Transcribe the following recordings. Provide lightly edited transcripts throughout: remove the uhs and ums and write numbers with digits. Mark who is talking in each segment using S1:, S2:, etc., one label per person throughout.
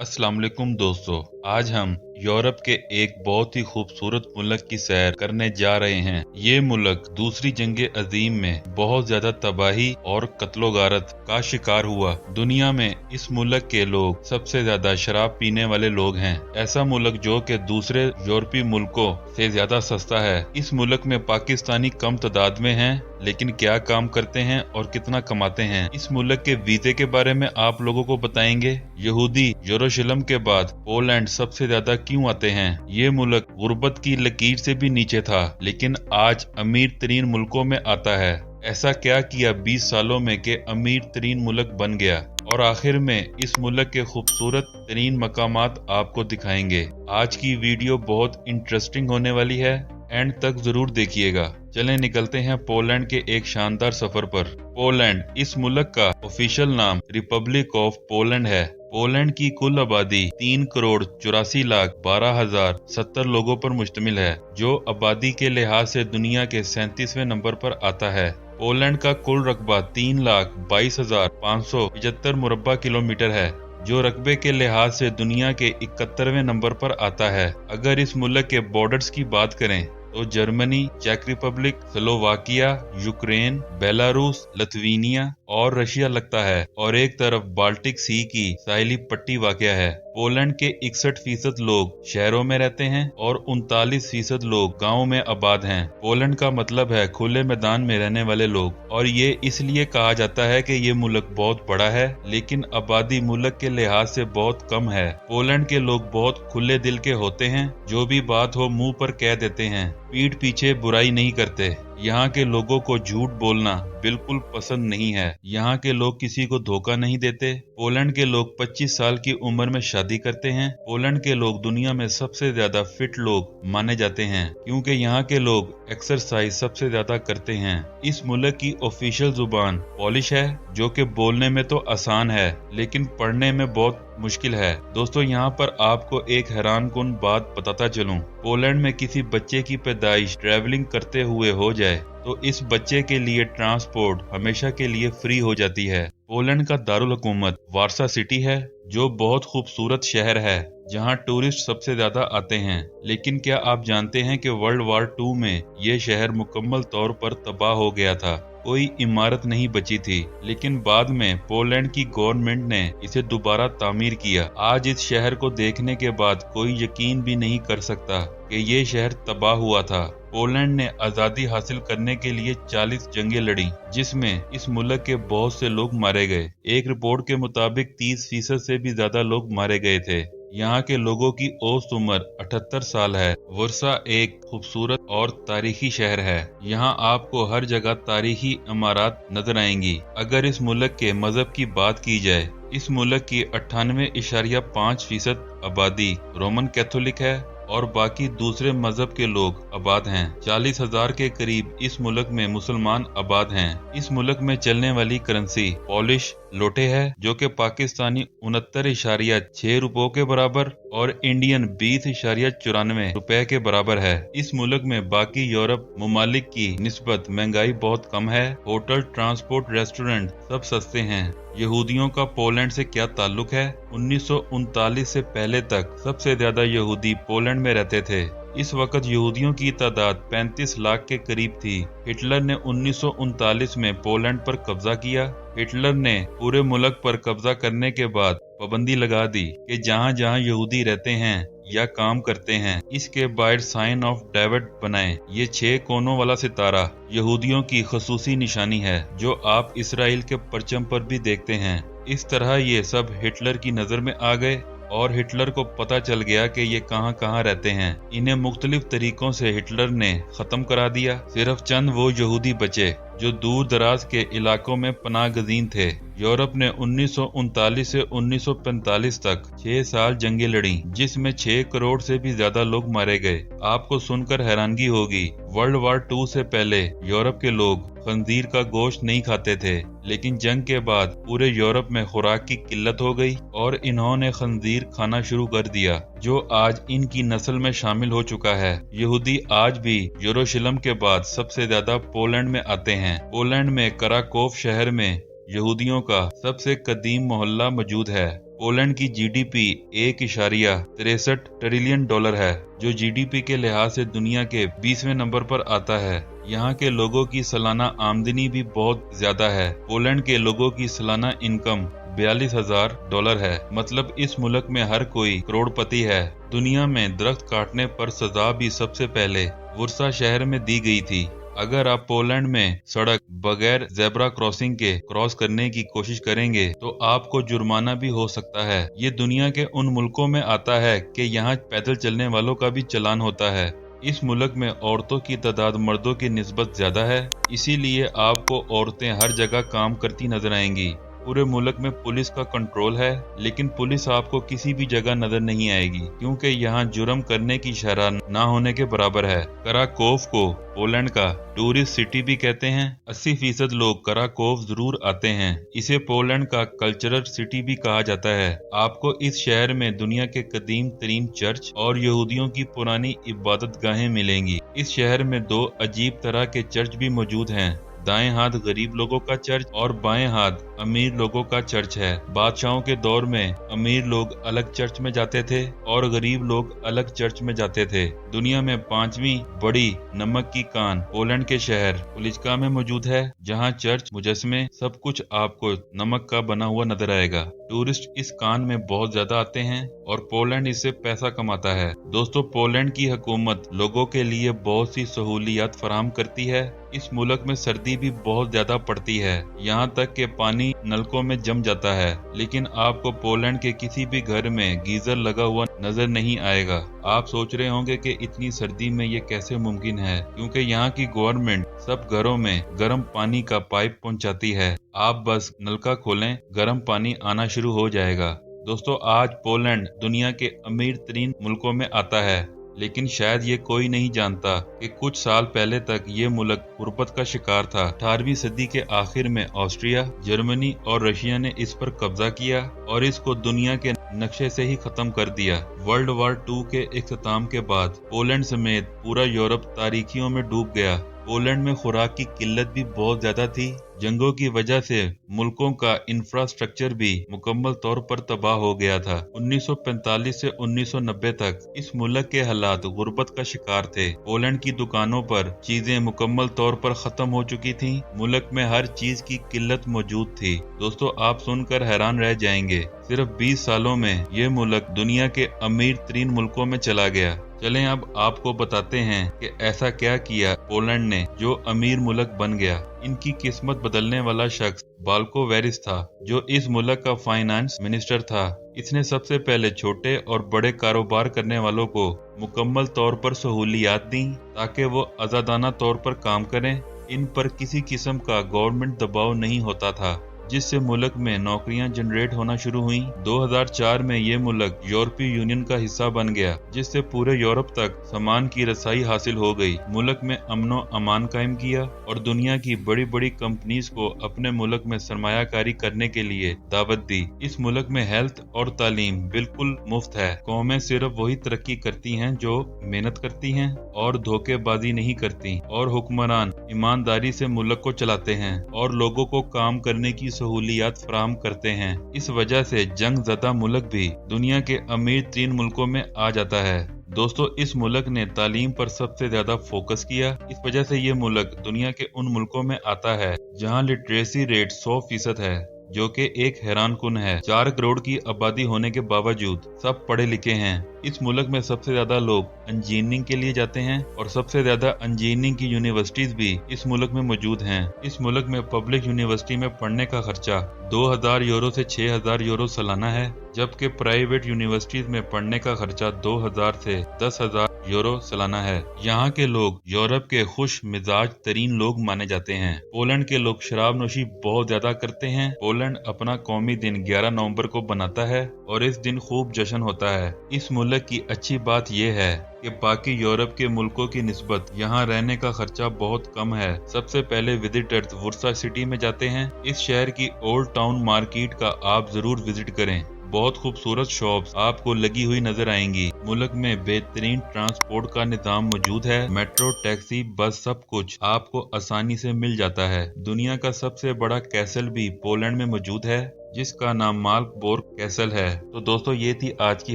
S1: अस्सलाम वालेकुम दोस्तों, आज हम यूरोप के एक बहुत ही खूबसूरत मुल्क की सैर करने जा रहे हैं। ये मुल्क दूसरी जंग अजीम में बहुत ज्यादा तबाही और कत्लो गारत का शिकार हुआ। दुनिया में इस मुल्क के लोग सबसे ज्यादा शराब पीने वाले लोग हैं। ऐसा मुल्क जो कि दूसरे यूरोपीय मुल्कों से ज्यादा सस्ता है। इस मुल्क में पाकिस्तानी कम तादाद में हैं, लेकिन क्या काम करते हैं और कितना कमाते हैं। इस मुल्क के वीजे के बारे में आप लोगों को बताएंगे। यहूदी यरूशलेम के बाद पोलैंड सबसे ज्यादा क्यों आते हैं। ये मुल्क गुर्बत की लकीर से भी नीचे था, लेकिन आज अमीर तरीन मुल्कों में आता है। ऐसा क्या किया 20 सालों में कि अमीर तरीन मुल्क बन गया। और आखिर में इस मुल्क के खूबसूरत तरीन मकामात आपको दिखाएंगे। आज की वीडियो बहुत इंटरेस्टिंग होने वाली है, एंड तक जरूर देखिएगा। चलें निकलते हैं पोलैंड के एक शानदार सफर पर। पोलैंड इस मुल्क का ऑफिशियल नाम रिपब्लिक ऑफ पोलैंड है। पोलैंड की कुल आबादी 3,84,12,070 लोगों पर मुश्तमिल है, जो आबादी के लिहाज से दुनिया के 37वें नंबर पर आता है। पोलैंड का कुल रकबा 3,22,575 मुरब्बा किलोमीटर है, जो रकबे के लिहाज से दुनिया के 71वें नंबर पर आता है। अगर इस मुल्क के बॉर्डर्स की बात करें तो जर्मनी, चेक Republic, Slovakia, Ukraine, Belarus, Lithuania और रशिया लगता है, और एक तरफ बाल्टिक सी की साहिली पट्टी वाक़या है। पोलैंड के 61% लोग शहरों में रहते हैं और 39% लोग गाँव में आबाद हैं। पोलैंड का मतलब है खुले मैदान में रहने वाले लोग, और ये इसलिए कहा जाता है कि ये मुल्क बहुत बड़ा है, लेकिन आबादी मुल्क के लिहाज से बहुत कम है। पोलैंड के लोग बहुत खुले दिल के होते हैं, जो भी बात हो मुंह पर कह देते हैं, पीठ पीछे बुराई नहीं करते। यहाँ के लोगों को झूठ बोलना बिल्कुल पसंद नहीं है। यहाँ के लोग किसी को धोखा नहीं देते। पोलैंड के लोग 25 साल की उम्र में शादी करते हैं। पोलैंड के लोग दुनिया में सबसे ज्यादा फिट लोग माने जाते हैं, क्योंकि यहाँ के लोग एक्सरसाइज सबसे ज्यादा करते हैं। इस मुल्क की ऑफिशियल जुबान पोलिश है, जो कि बोलने में तो आसान है, लेकिन पढ़ने में बहुत मुश्किल है। दोस्तों, यहाँ पर आपको एक हैरानकुन बात बताता चलूं। पोलैंड में किसी बच्चे की पैदाइश ट्रैवलिंग करते हुए हो जाए तो इस बच्चे के लिए ट्रांसपोर्ट हमेशा के लिए फ्री हो जाती है। पोलैंड का दारुल हुकूमत वारसा सिटी है, जो बहुत खूबसूरत शहर है, जहां टूरिस्ट सबसे ज्यादा आते हैं। लेकिन क्या आप जानते हैं कि वर्ल्ड वॉर 2 में ये शहर मुकम्मल तौर पर तबाह हो गया था। कोई इमारत नहीं बची थी, लेकिन बाद में पोलैंड की गवर्नमेंट ने इसे दोबारा तामीर किया। आज इस शहर को देखने के बाद कोई यकीन भी नहीं कर सकता कि ये शहर तबाह हुआ था। पोलैंड ने आज़ादी हासिल करने के लिए 40 जंगें लड़ी, जिसमें इस मुल्क के बहुत से लोग मारे गए। एक रिपोर्ट के मुताबिक 30% से भी ज्यादा लोग मारे गए थे। यहाँ के लोगों की औसत उम्र 78 साल है। वर्सा एक खूबसूरत और तारीखी शहर है। यहाँ आपको हर जगह तारीखी इमारत नजर आएंगी। अगर इस मुल्क के मजहब की बात की जाए, इस मुल्क की 98.5% आबादी रोमन कैथोलिक है और बाकी दूसरे मजहब के लोग आबाद हैं। 40,000 के करीब इस मुल्क में मुसलमान आबाद हैं। इस मुल्क में चलने वाली करेंसी पॉलिश लोटे है, जो कि पाकिस्तानी 69.6 रुपयों के बराबर और इंडियन 20.94 रुपए के बराबर है। इस मुल्क में बाकी यूरोप ममालिक की निस्बत महंगाई बहुत कम है। होटल, ट्रांसपोर्ट, रेस्टोरेंट सब सस्ते हैं। यहूदियों का पोलैंड से क्या ताल्लुक है। 1939 से पहले तक सबसे ज्यादा यहूदी पोलैंड में रहते थे। इस वक्त यहूदियों की तादाद 35 लाख के करीब थी। हिटलर ने 1939 में पोलैंड पर कब्जा किया। हिटलर ने पूरे मुल्क पर कब्जा करने के बाद पाबंदी लगा दी कि जहाँ जहाँ यहूदी रहते हैं या काम करते हैं, इसके बाहर साइन ऑफ डेविड बनाएं। ये 6 कोनों वाला सितारा यहूदियों की खसूसी निशानी है, जो आप इसराइल के परचम पर भी देखते हैं। इस तरह ये सब हिटलर की नजर में आ गए और हिटलर को पता चल गया कि ये कहाँ कहाँ रहते हैं। इन्हें मुख्तलिफ तरीकों से हिटलर ने खत्म करा दिया। सिर्फ चंद वो यहूदी बचे जो दूर दराज के इलाकों में पनाह गजीन थे। यूरोप ने 1939 से 1945 तक 6 साल जंगें लड़ी, जिसमें 6 करोड़ से भी ज्यादा लोग मारे गए। आपको सुनकर हैरानगी होगी, वर्ल्ड वॉर 2 से पहले यूरोप के लोग खंजीर का गोश्त नहीं खाते थे, लेकिन जंग के बाद पूरे यूरोप में खुराक की किल्लत हो गई और इन्होंने खंजीर खाना शुरू कर दिया, जो आज इनकी नस्ल में शामिल हो चुका है। यहूदी आज भी यरूशलेम के बाद सबसे ज्यादा पोलैंड में आते हैं। पोलैंड में कराकोव शहर में यहूदियों का सबसे कदीम मोहल्ला मौजूद है। पोलैंड की जीडीपी $1.63 ट्रिलियन है, जो जीडीपी के लिहाज से दुनिया के 20वें नंबर पर आता है। यहाँ के लोगों की सालाना आमदनी भी बहुत ज्यादा है। पोलैंड के लोगों की सालाना इनकम $42,000 है। मतलब इस मुल्क में हर कोई करोड़पति है। दुनिया में दरख्त काटने पर सजा भी सबसे पहले वर्सा शहर में दी गई थी। अगर आप पोलैंड में सड़क बगैर जेब्रा क्रॉसिंग के क्रॉस करने की कोशिश करेंगे तो आपको जुर्माना भी हो सकता है। ये दुनिया के उन मुल्कों में आता है कि यहाँ पैदल चलने वालों का भी चालान होता है। इस मुल्क में औरतों की तादाद मर्दों की निस्बत ज्यादा है, इसीलिए आपको औरतें हर जगह काम करती नजर आएंगी। पूरे मुल्क में पुलिस का कंट्रोल है, लेकिन पुलिस आपको किसी भी जगह नजर नहीं आएगी क्योंकि यहाँ जुर्म करने की शरह ना होने के बराबर है। कराकोव को पोलैंड का टूरिस्ट सिटी भी कहते हैं। 80% लोग कराकोव जरूर आते हैं। इसे पोलैंड का कल्चरल सिटी भी कहा जाता है। आपको इस शहर में दुनिया के कदीम तरीन चर्च और यहूदियों की पुरानी इबादत गाहें मिलेंगी। इस शहर में 2 अजीब तरह के चर्च भी मौजूद हैं। दाएं हाथ गरीब लोगों का चर्च और बाएं हाथ अमीर लोगों का चर्च है। बादशाहों के दौर में अमीर लोग अलग चर्च में जाते थे और गरीब लोग अलग चर्च में जाते थे। दुनिया में 5वीं बड़ी नमक की कान पोलैंड के शहर पुलिचका में मौजूद है, जहां चर्च मुजस्मे सब कुछ आपको नमक का बना हुआ नजर आएगा। टूरिस्ट इस कान में बहुत ज्यादा आते हैं और पोलैंड इससे पैसा कमाता है। दोस्तों, पोलैंड की हुकूमत लोगों के लिए बहुत सी सहूलियात फराहम करती है। इस मुल्क में सर्दी भी बहुत ज्यादा पड़ती है, यहाँ तक कि पानी नलकों में जम जाता है। लेकिन आपको पोलैंड के किसी भी घर में गीजर लगा हुआ नजर नहीं आएगा। आप सोच रहे होंगे कि इतनी सर्दी में ये कैसे मुमकिन है, क्योंकि यहाँ की गवर्नमेंट सब घरों में गर्म पानी का पाइप पहुँचाती है। आप बस नलका खोलें, गर्म पानी आना शुरू हो जाएगा। दोस्तों, आज पोलैंड दुनिया के अमीर तरीन मुल्कों में आता है, लेकिन शायद ये कोई नहीं जानता कि कुछ साल पहले तक ये मुल्क गुर्बत का शिकार था। 18वीं सदी के आखिर में ऑस्ट्रिया, जर्मनी और रशिया ने इस पर कब्जा किया और इसको दुनिया के नक्शे से ही खत्म कर दिया। वर्ल्ड वॉर 2 के इख्तिताम के बाद पोलैंड समेत पूरा यूरोप तारीकियों में डूब गया। पोलैंड में खुराक की किल्लत भी बहुत ज्यादा थी। जंगों की वजह से मुल्कों का इंफ्रास्ट्रक्चर भी मुकम्मल तौर पर तबाह हो गया था। 1945 से 1990 तक इस मुल्क के हालात गुर्बत का शिकार थे। पोलैंड की दुकानों पर चीजें मुकम्मल तौर पर खत्म हो चुकी थीं। मुल्क में हर चीज की किल्लत मौजूद थी। दोस्तों, आप सुनकर हैरान रह जाएंगे, सिर्फ 20 सालों में ये मुल्क दुनिया के अमीर तरीन मुल्कों में चला गया। चलें अब आपको बताते हैं कि ऐसा क्या किया पोलैंड ने जो अमीर मुल्क बन गया। इनकी किस्मत बदलने वाला शख्स बाल्को वेरिस था, जो इस मुल्क का फाइनेंस मिनिस्टर था। इसने सबसे पहले छोटे और बड़े कारोबार करने वालों को मुकम्मल तौर पर सहूलियात दी ताकि वो आजादाना तौर पर काम करें। इन पर किसी किस्म का गवर्नमेंट दबाव नहीं होता था, जिससे मुल्क में नौकरियां जनरेट होना शुरू हुई। 2004 में ये मुल्क यूरोपीय यूनियन का हिस्सा बन गया, जिससे पूरे यूरोप तक सामान की रसाई हासिल हो गई। मुल्क में अमनो अमान कायम किया और दुनिया की बड़ी बड़ी कंपनीज को अपने मुल्क में सरमायाकारी करने के लिए दावत दी। इस मुल्क में हेल्थ और तालीम बिल्कुल मुफ्त है। कौमें सिर्फ वही तरक्की करती हैं जो मेहनत करती हैं और धोखेबाजी नहीं करती, और हुक्मरान ईमानदारी से मुल्क को चलाते हैं और लोगों को काम करने की सहूलियात फराहम करते हैं। इस वजह से जंग ज़दा मुल्क भी दुनिया के अमीर 3 मुल्कों में आ जाता है। दोस्तों, इस मुल्क ने तालीम पर सबसे ज्यादा फोकस किया। इस वजह से ये मुल्क दुनिया के उन मुल्कों में आता है जहां लिटरेसी रेट 100% है, जो कि एक हैरान कुन है। 4 करोड़ की आबादी होने के बावजूद सब पढ़े लिखे हैं। इस मुल्क में सबसे ज्यादा लोग इंजीनियरिंग के लिए जाते हैं और सबसे ज्यादा इंजीनियरिंग की यूनिवर्सिटीज भी इस मुल्क में मौजूद हैं। इस मुल्क में पब्लिक यूनिवर्सिटी में पढ़ने का खर्चा 2000 यूरो से 6000 यूरो सालाना है, जबकि प्राइवेट यूनिवर्सिटीज में पढ़ने का खर्चा 2000 से 10,000 यूरो सालाना है। यहाँ के लोग यूरोप के खुश मिजाज तरीन लोग माने जाते हैं। पोलैंड के लोग शराब नोशी बहुत ज्यादा करते हैं। पोलैंड अपना कौमी दिन 11 नवंबर को बनाता है और इस दिन खूब जश्न होता है। इस मुल्क की अच्छी बात यह है कि बाकी यूरोप के मुल्कों की निस्बत यहाँ रहने का खर्चा बहुत कम है। सबसे पहले विजिटर्स वर्सा सिटी में जाते हैं। इस शहर की ओल्ड टाउन मार्केट का आप जरूर विजिट करें। बहुत खूबसूरत शॉप्स आपको लगी हुई नजर आएंगी। मुल्क में बेहतरीन ट्रांसपोर्ट का निजाम मौजूद है। मेट्रो, टैक्सी, बस सब कुछ आपको आसानी से मिल जाता है। दुनिया का सबसे बड़ा कैसल भी पोलैंड में मौजूद है। जिसका नाम मार्कबोर्ग कैसल है। तो दोस्तों ये थी आज की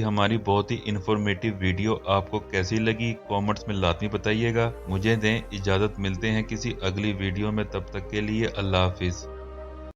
S1: हमारी बहुत ही इंफॉर्मेटिव वीडियो। आपको कैसी लगी कमेंट्स में लाजमी बताइएगा। मुझे दें इजाजत, मिलते हैं किसी अगली वीडियो में, तब तक के लिए अल्लाह हाफिज।